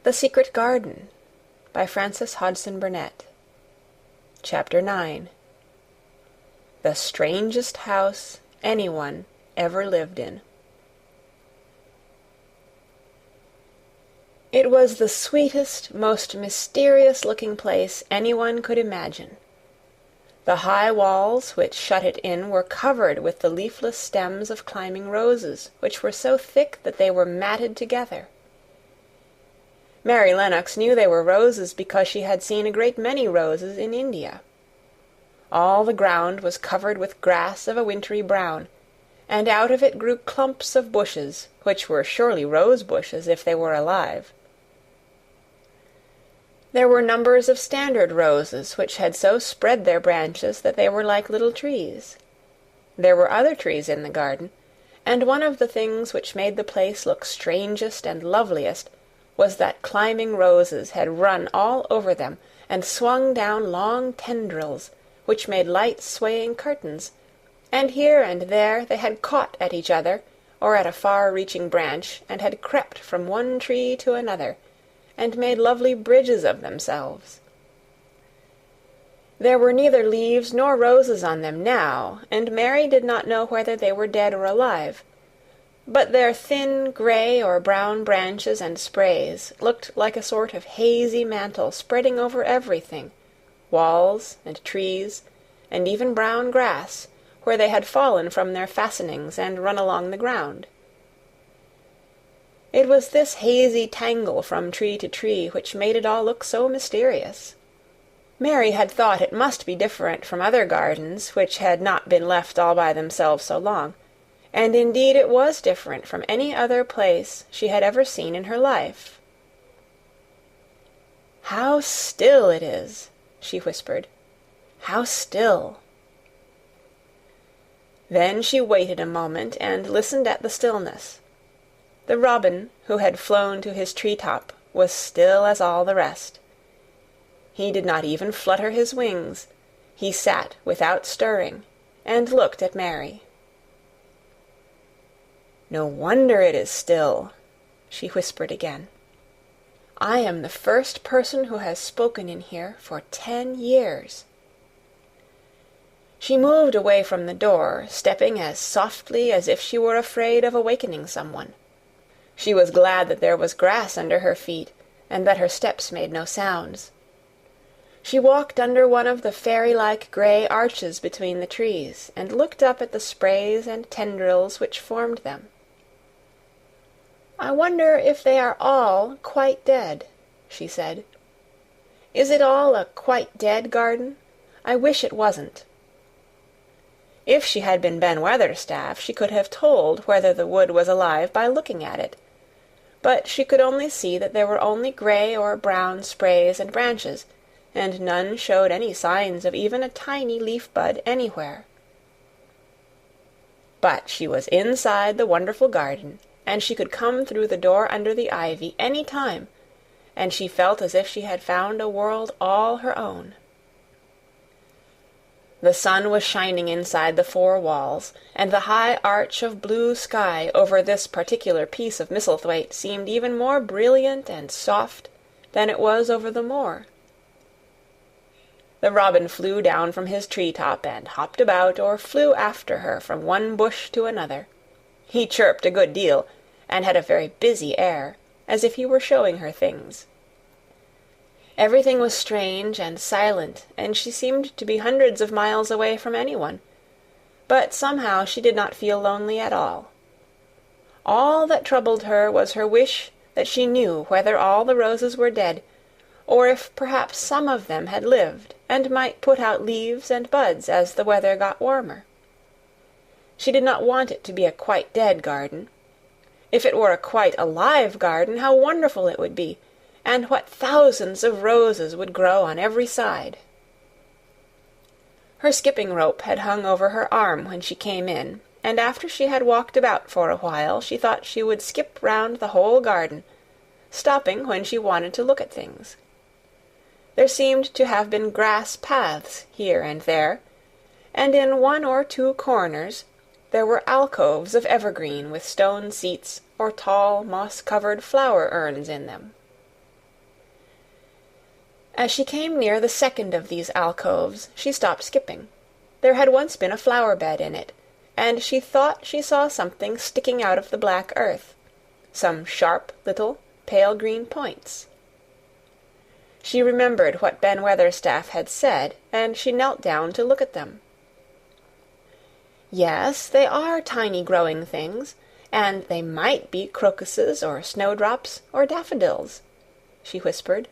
The Secret Garden by Frances Hodgson Burnett. Chapter 9. The Strangest House Anyone Ever Lived in. It was the sweetest, most mysterious-looking place anyone could imagine. The high walls which shut it in were covered with the leafless stems of climbing roses, which were so thick that they were matted together. Mary Lennox knew they were roses because she had seen a great many roses in India. All the ground was covered with grass of a wintry brown, and out of it grew clumps of bushes, which were surely rose bushes if they were alive. There were numbers of standard roses which had so spread their branches that they were like little trees. There were other trees in the garden, and one of the things which made the place look strangest and loveliest was that climbing roses had run all over them and swung down long tendrils, which made light swaying curtains, and here and there they had caught at each other or at a far-reaching branch, and had crept from one tree to another, and made lovely bridges of themselves. There were neither leaves nor roses on them now, and Mary did not know whether they were dead or alive, but their thin grey or brown branches and sprays looked like a sort of hazy mantle spreading over everything, walls and trees, and even brown grass, where they had fallen from their fastenings and run along the ground. It was this hazy tangle from tree to tree which made it all look so mysterious. Mary had thought it must be different from other gardens which had not been left all by themselves so long, and indeed it was different from any other place she had ever seen in her life. "How still it is," she whispered. "How still." Then she waited a moment and listened at the stillness. The robin, who had flown to his tree-top, was still as all the rest. He did not even flutter his wings. He sat without stirring, and looked at Mary. "No wonder it is still," she whispered again. "I am the first person who has spoken in here for 10 years." She moved away from the door, stepping as softly as if she were afraid of awakening someone. She was glad that there was grass under her feet, and that her steps made no sounds. She walked under one of the fairy-like grey arches between the trees, and looked up at the sprays and tendrils which formed them. "I wonder if they are all quite dead," she said. "Is it all a quite dead garden? I wish it wasn't." If she had been Ben Weatherstaff, she could have told whether the wood was alive by looking at it, but she could only see that there were only grey or brown sprays and branches, and none showed any signs of even a tiny leaf-bud anywhere. But she was inside the wonderful garden, and she could come through the door under the ivy any time, and she felt as if she had found a world all her own. The sun was shining inside the 4 walls, and the high arch of blue sky over this particular piece of Misselthwaite seemed even more brilliant and soft than it was over the moor. The robin flew down from his tree-top and hopped about or flew after her from one bush to another. He chirped a good deal, and had a very busy air, as if he were showing her things. Everything was strange and silent, and she seemed to be hundreds of miles away from anyone, but somehow she did not feel lonely at all. All that troubled her was her wish that she knew whether all the roses were dead, or if perhaps some of them had lived and might put out leaves and buds as the weather got warmer. She did not want it to be a quite dead garden. If it were a quite alive garden, how wonderful it would be, and what thousands of roses would grow on every side. Her skipping rope had hung over her arm when she came in, and after she had walked about for a while, she thought she would skip round the whole garden, stopping when she wanted to look at things. There seemed to have been grass paths here and there, and in 1 or 2 corners there were alcoves of evergreen with stone seats or tall moss-covered flower urns in them. As she came near the second of these alcoves, she stopped skipping. There had once been a flower-bed in it, and she thought she saw something sticking out of the black earth, some sharp little pale green points. She remembered what Ben Weatherstaff had said, and she knelt down to look at them. Yes, they are tiny growing things, and they might be crocuses or snowdrops or daffodils, she whispered.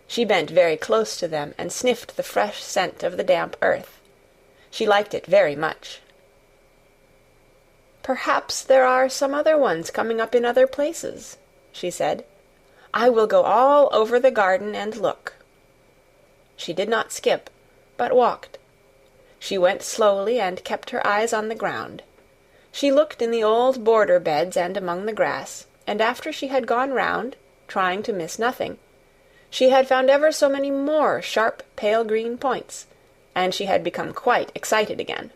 She bent very close to them and sniffed the fresh scent of the damp earth. She liked it very much. "Perhaps there are some other ones coming up in other places," she said. "I will go all over the garden and look." She did not skip, but walked. She went slowly and kept her eyes on the ground. She looked in the old border beds and among the grass, and after she had gone round, trying to miss nothing, she had found ever so many more sharp pale green points, and she had become quite excited again.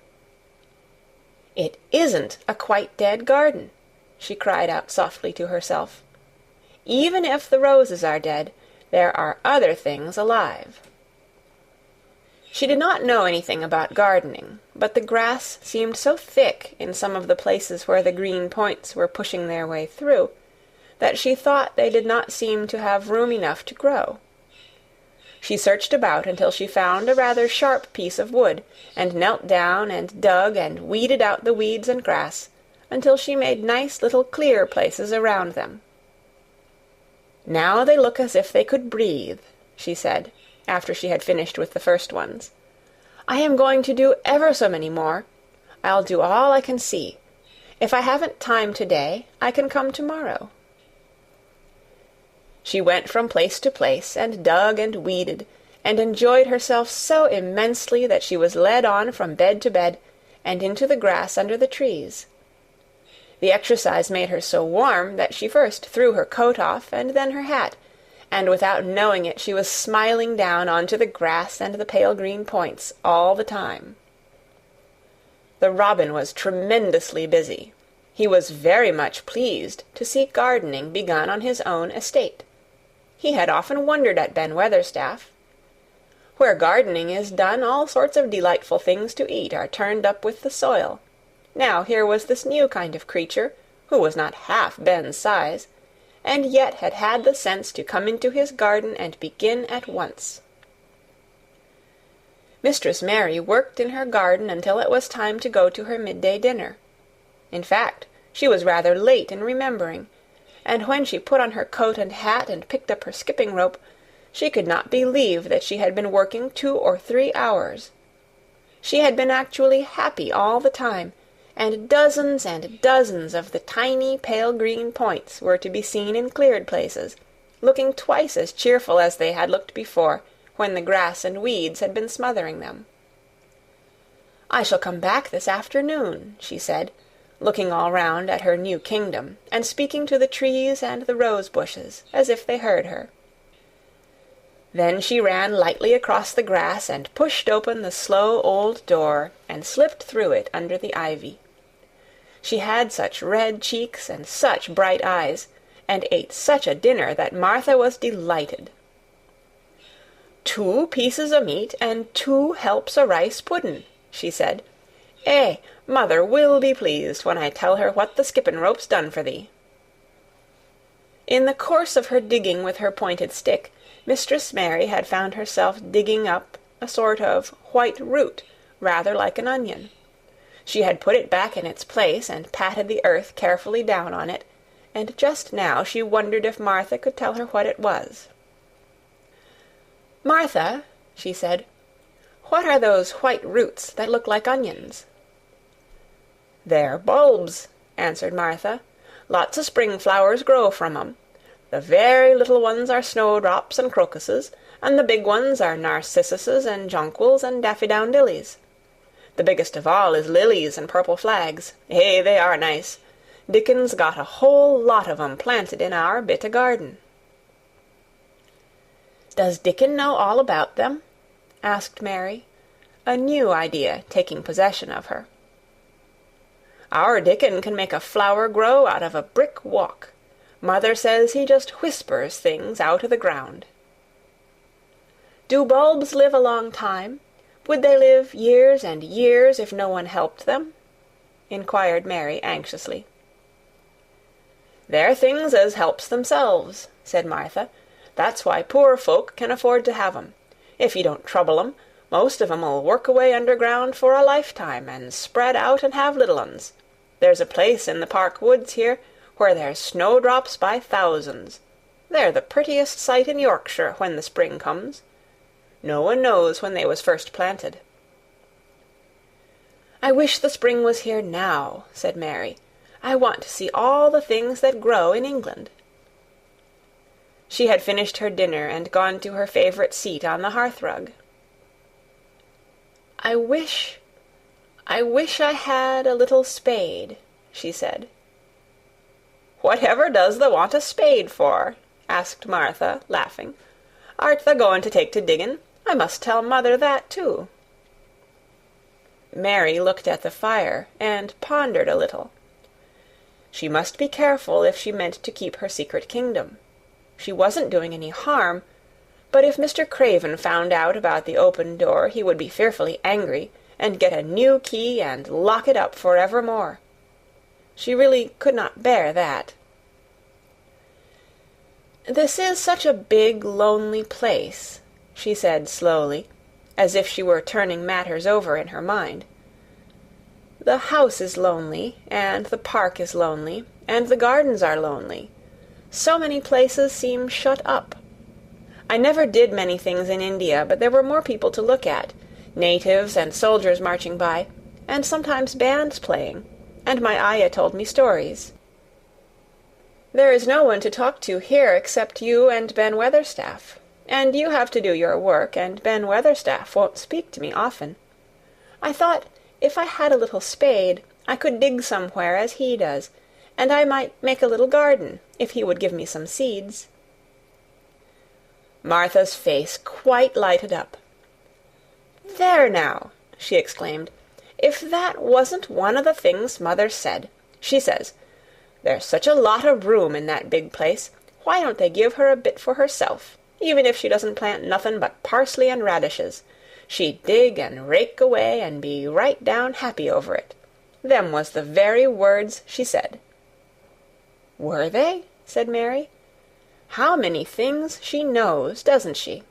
"It isn't a quite dead garden," she cried out softly to herself. "Even if the roses are dead, there are other things alive." She did not know anything about gardening, but the grass seemed so thick in some of the places where the green points were pushing their way through, that she thought they did not seem to have room enough to grow. She searched about until she found a rather sharp piece of wood, and knelt down and dug and weeded out the weeds and grass, until she made nice little clear places around them. "Now they look as if they could breathe," she said, after she had finished with the first ones. "I am going to do ever so many more. I'll do all I can see. If I haven't time today, I can come tomorrow." She went from place to place, and dug and weeded, and enjoyed herself so immensely that she was led on from bed to bed, and into the grass under the trees. The exercise made her so warm that she first threw her coat off, and then her hat, and without knowing it she was smiling down onto the grass and the pale green points all the time. The robin was tremendously busy. He was very much pleased to see gardening begun on his own estate. He had often wondered at Ben Weatherstaff. Where gardening is done, all sorts of delightful things to eat are turned up with the soil. Now here was this new kind of creature, who was not half Ben's size, and yet had had the sense to come into his garden and begin at once. Mistress Mary worked in her garden until it was time to go to her midday dinner. In fact, she was rather late in remembering, and when she put on her coat and hat and picked up her skipping rope, she could not believe that she had been working 2 or 3 hours. She had been actually happy all the time, and dozens of the tiny pale green points were to be seen in cleared places, looking twice as cheerful as they had looked before, when the grass and weeds had been smothering them. "I shall come back this afternoon," she said, looking all round at her new kingdom, and speaking to the trees and the rose bushes, as if they heard her. Then she ran lightly across the grass and pushed open the slow old door and slipped through it under the ivy. She had such red cheeks and such bright eyes, and ate such a dinner that Martha was delighted. "2 pieces o' meat and 2 helps o' rice puddin'," she said. Mother will be pleased when I tell her what the skippin' rope's done for thee." In the course of her digging with her pointed stick, Mistress Mary had found herself digging up a sort of white root, rather like an onion. She had put it back in its place and patted the earth carefully down on it, and just now she wondered if Martha could tell her what it was. "Martha," she said, "what are those white roots that look like onions?" "They're bulbs," answered Martha. "Lots of spring flowers grow from 'em. The very little ones are snowdrops and crocuses, and the big ones are narcissuses and jonquils and daffydowndillys. The biggest of all is lilies and purple flags. They are nice. Dickon's got a whole lot of 'em planted in our bit o' garden." "Does Dickon know all about them?" asked Mary, a new idea taking possession of her. "Our Dickon can make a flower grow out of a brick walk. Mother says he just whispers things out o' the ground." Do bulbs live a long time? Would they live years and years if no one helped them?" inquired Mary anxiously. "They're things as helps themselves," said Martha. "That's why poor folk can afford to have 'em. If you don't trouble 'em, most of 'em'll work away underground for a lifetime, and spread out and have little uns. There's a place in the park woods here where there's snowdrops by thousands. They're the prettiest sight in Yorkshire when the spring comes. No one knows when they was first planted." "I wish the spring was here now," said Mary. "I want to see all the things that grow in England." She had finished her dinner and gone to her favorite seat on the hearth-rug. I wish I had a little spade," she said. "Whatever does thou want a spade for?" asked Martha, laughing. "Art thou going to take to diggin'? I must tell mother that, too." Mary looked at the fire and pondered a little. She must be careful if she meant to keep her secret kingdom. She wasn't doing any harm, but if Mr. Craven found out about the open door he would be fearfully angry, and get a new key and lock it up for evermore. She really could not bear that. "This is such a big, lonely place," she said slowly, as if she were turning matters over in her mind. "The house is lonely, and the park is lonely, and the gardens are lonely. So many places seem shut up. I never did many things in India, but there were more people to look at, natives and soldiers marching by, and sometimes bands playing, and my ayah told me stories. There is no one to talk to here except you and Ben Weatherstaff, and you have to do your work, and Ben Weatherstaff won't speak to me often. I thought if I had a little spade, I could dig somewhere as he does, and I might make a little garden, if he would give me some seeds." Martha's face quite lighted up. "There now," she exclaimed, "if that wasn't one of the things Mother said. She says, 'There's such a lot of room in that big place, why don't they give her a bit for herself, even if she doesn't plant nothing but parsley and radishes? She'd dig and rake away and be right down happy over it.' Them was the very words she said." "Were they?" said Mary. "How many things she knows, doesn't she?"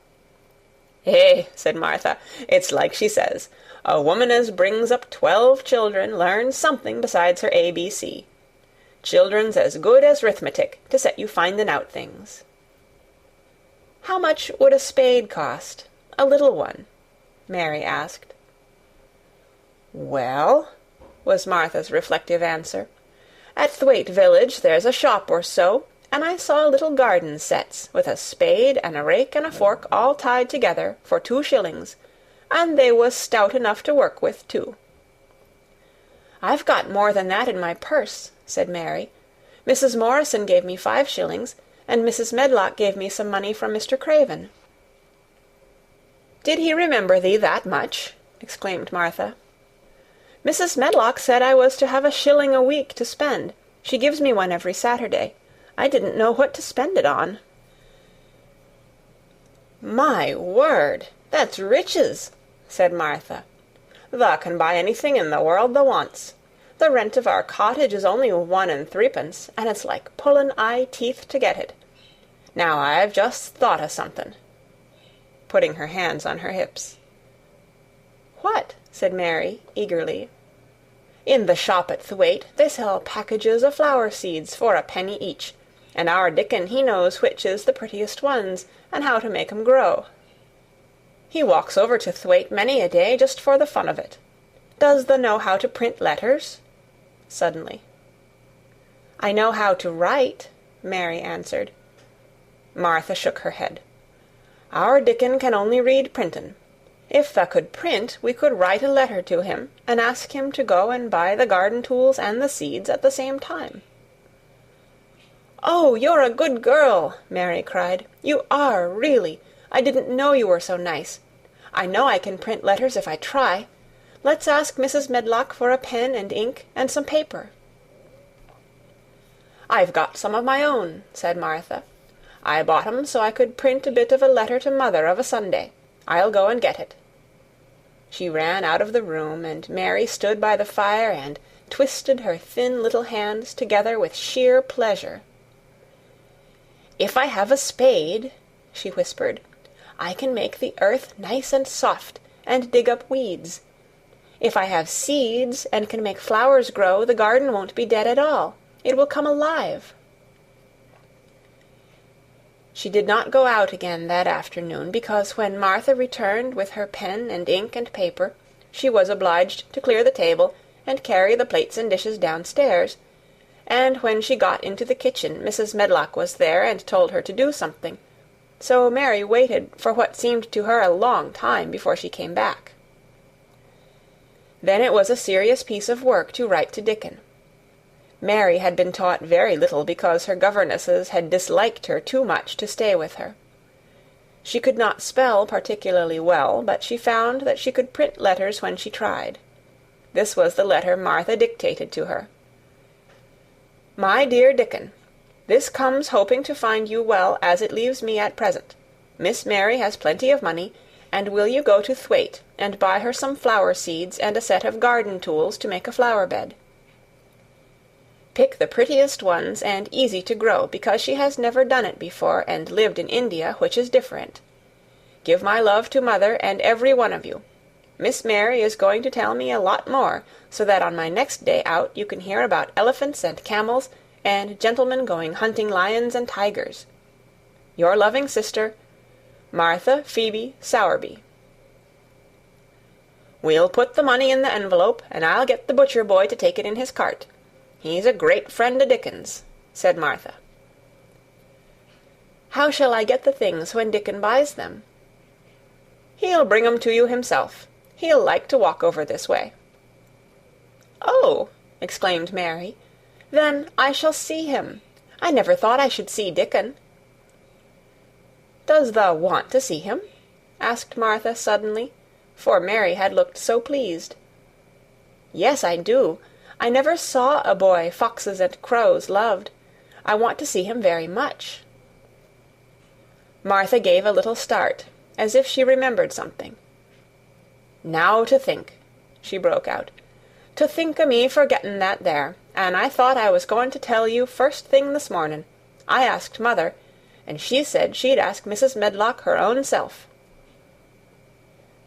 "Eh," said Martha, "it's like she says, a woman as brings up 12 children learns something besides her ABC. Children's as good as 'rithmetic to set you finding out things." "How much would a spade cost, a little one?" Mary asked. "Well," was Martha's reflective answer, "at Thwaite village there's a shop or so, and I saw little garden sets with a spade and a rake and a fork all tied together for 2 shillings, and they was stout enough to work with, too." "I've got more than that in my purse," said Mary. "Mrs. Morrison gave me 5 shillings, and Mrs. Medlock gave me some money from Mr. Craven." "Did he remember thee that much?" exclaimed Martha. "Mrs. Medlock said I was to have a shilling a week to spend. She gives me one every Saturday. I didn't know what to spend it on." "My word, that's riches," said Martha. "Thou can buy anything in the world thou wants. The rent of our cottage is only 1 and 3pence, and it's like pullin' eye-teeth to get it. Now I've just thought o' something," putting her hands on her hips. "What?" said Mary, eagerly. "In the shop at Thwaite they sell packages of flower seeds for a penny each, and our Dickon he knows which is the prettiest ones, and how to make 'em grow. He walks over to Thwaite many a day just for the fun of it. Does thou know how to print letters?" suddenly. "I know how to write," Mary answered. Martha shook her head. "Our Dickon can only read printin'. If thou could print, we could write a letter to him, and ask him to go and buy the garden tools and the seeds at the same time." "Oh, you're a good girl!" Mary cried. "You are, really. I didn't know you were so nice. I know I can print letters if I try. Let's ask Mrs. Medlock for a pen and ink and some paper." "I've got some of my own," said Martha. "I bought 'em so I could print a bit of a letter to Mother of a Sunday. I'll go and get it." She ran out of the room, and Mary stood by the fire and twisted her thin little hands together with sheer pleasure. "If I have a spade," she whispered, "I can make the earth nice and soft, and dig up weeds. If I have seeds, and can make flowers grow, the garden won't be dead at all. It will come alive." She did not go out again that afternoon, because when Martha returned with her pen and ink and paper, she was obliged to clear the table and carry the plates and dishes downstairs, and when she got into the kitchen Mrs. Medlock was there and told her to do something, so Mary waited for what seemed to her a long time before she came back. Then it was a serious piece of work to write to Dickon. Mary had been taught very little because her governesses had disliked her too much to stay with her. She could not spell particularly well, but she found that she could print letters when she tried. This was the letter Martha dictated to her. "My dear Dickon, this comes hoping to find you well as it leaves me at present. Miss Mary has plenty of money, and will you go to Thwaite and buy her some flower seeds and a set of garden tools to make a flower bed? Pick the prettiest ones and easy to grow, because she has never done it before and lived in India, which is different. Give my love to Mother and every one of you. Miss Mary is going to tell me a lot more, so that on my next day out you can hear about elephants and camels and gentlemen going hunting lions and tigers. Your loving sister, Martha Phoebe Sowerby." "We'll put the money in the envelope, and I'll get the butcher boy to take it in his cart. He's a great friend of Dickon's," said Martha. "How shall I get the things when Dickon buys them?" "He'll bring 'em to you himself. He'll like to walk over this way." "Oh!" exclaimed Mary. "Then I shall see him. I never thought I should see Dickon." "Does thou want to see him?" asked Martha suddenly, for Mary had looked so pleased. "Yes, I do. I never saw a boy foxes and crows loved. I want to see him very much." Martha gave a little start, as if she remembered something. "Now to think," she broke out. "To think o' me forgetting that there, and I thought I was going to tell you first thing this morning. I asked Mother, and she said she'd ask Mrs. Medlock her own self."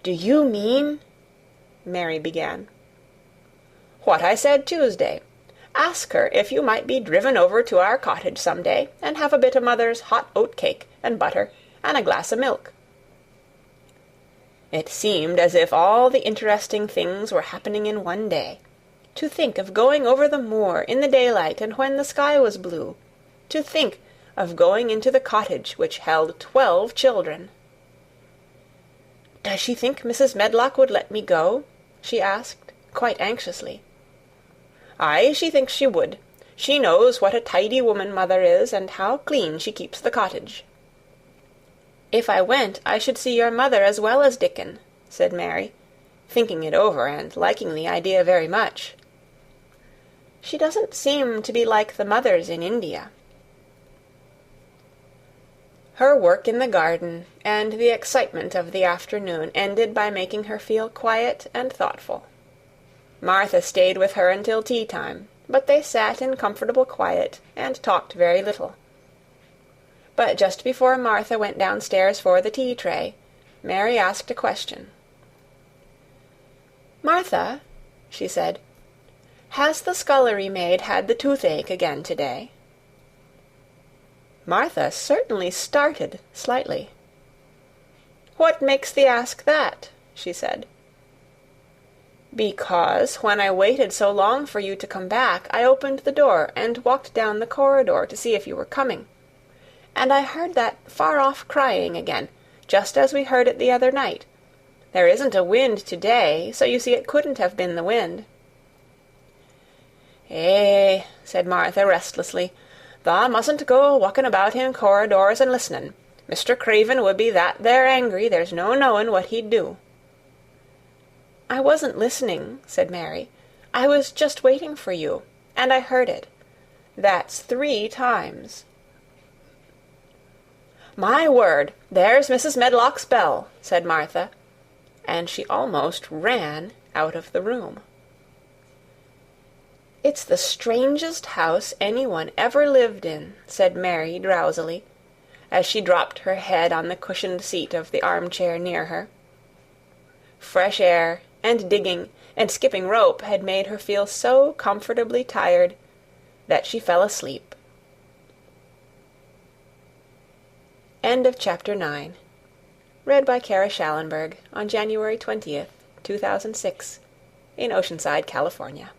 "Do you mean—" Mary began. "What I said Tuesday. Ask her if you might be driven over to our cottage some day, and have a bit of Mother's hot oat cake and butter, and a glass of milk." It seemed as if all the interesting things were happening in one day. To think of going over the moor in the daylight and when the sky was blue. To think of going into the cottage which held 12 children. "Does she think Mrs. Medlock would let me go?" she asked, quite anxiously. "Aye, she thinks she would. She knows what a tidy woman Mother is, and how clean she keeps the cottage." "If I went, I should see your mother as well as Dickon," said Mary, thinking it over and liking the idea very much. "She doesn't seem to be like the mothers in India." Her work in the garden and the excitement of the afternoon ended by making her feel quiet and thoughtful. Martha stayed with her until tea-time, but they sat in comfortable quiet and talked very little. But just before Martha went downstairs for the tea-tray, Mary asked a question. "Martha," she said, "has the scullery maid had the toothache again to-day?" Martha certainly started slightly. "What makes thee ask that?" she said. "Because when I waited so long for you to come back, I opened the door and walked down the corridor to see if you were coming. And I heard that far-off crying again, just as we heard it the other night. There isn't a wind to-day, so you see it couldn't have been the wind." "Eh," said Martha restlessly, "thou mustn't go walking about in corridors and listening. Mr. Craven would be that there angry, there's no knowing what he'd do." "I wasn't listening," said Mary. "I was just waiting for you, and I heard it. That's 3 times." My word, there's Mrs. Medlock's bell," said Martha, and she almost ran out of the room. "It's the strangest house anyone ever lived in," said Mary drowsily, as she dropped her head on the cushioned seat of the armchair near her. Fresh air, and digging, and skipping rope had made her feel so comfortably tired that she fell asleep. End of Chapter 9. Read by Kara Shallenberg on January 20th, 2006, in Oceanside, California.